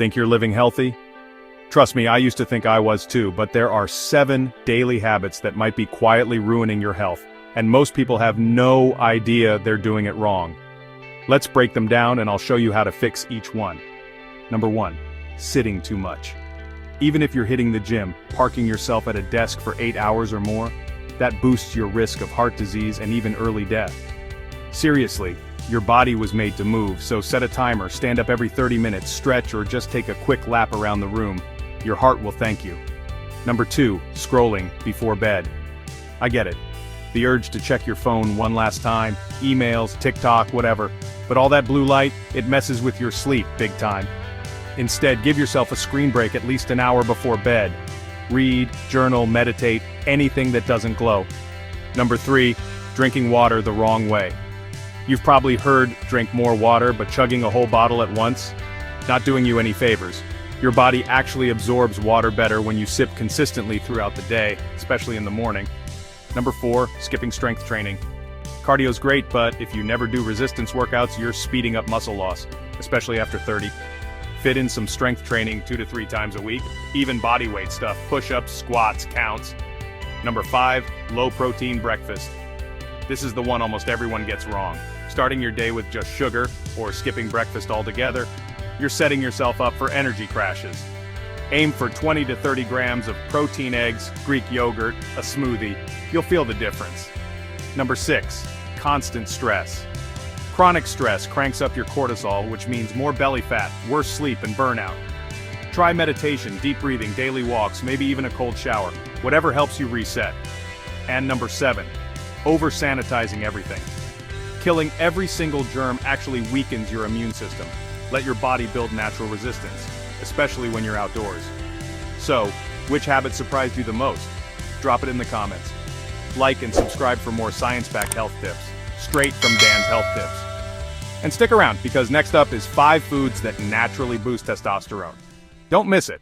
Think you're living healthy? Trust me, I used to think I was too, but there are 7 daily habits that might be quietly ruining your health, and most people have no idea they're doing it wrong. Let's break them down and I'll show you how to fix each one. Number 1. Sitting too much. Even if you're hitting the gym, parking yourself at a desk for 8 hours or more, that boosts your risk of heart disease and even early death. Seriously, your body was made to move, so set a timer, stand up every 30 minutes, stretch, or just take a quick lap around the room. Your heart will thank you. Number 2, scrolling before bed. I get it. The urge to check your phone one last time, emails, TikTok, whatever. But all that blue light, it messes with your sleep big time. Instead, give yourself a screen break at least an hour before bed. Read, journal, meditate, anything that doesn't glow. Number 3, drinking water the wrong way. You've probably heard drink more water, but chugging a whole bottle at once? Not doing you any favors. Your body actually absorbs water better when you sip consistently throughout the day, especially in the morning. Number 4, skipping strength training. Cardio's great, but if you never do resistance workouts, you're speeding up muscle loss, especially after 30. Fit in some strength training 2 to 3 times a week, even body weight stuff, push-ups, squats, counts. Number 5, low protein breakfast. This is the one almost everyone gets wrong. Starting your day with just sugar, or skipping breakfast altogether, you're setting yourself up for energy crashes. Aim for 20 to 30 grams of protein eggs, Greek yogurt, a smoothie. You'll feel the difference. Number 6, constant stress. Chronic stress cranks up your cortisol, which means more belly fat, worse sleep, and burnout. Try meditation, deep breathing, daily walks, maybe even a cold shower. Whatever helps you reset. And number 7, over-sanitizing everything. Killing every single germ actually weakens your immune system. Let your body build natural resistance, especially when you're outdoors. So, which habit surprised you the most? Drop it in the comments. Like and subscribe for more science-backed health tips, straight from Dan's Health Tips. And stick around, because next up is 5 foods that naturally boost testosterone. Don't miss it.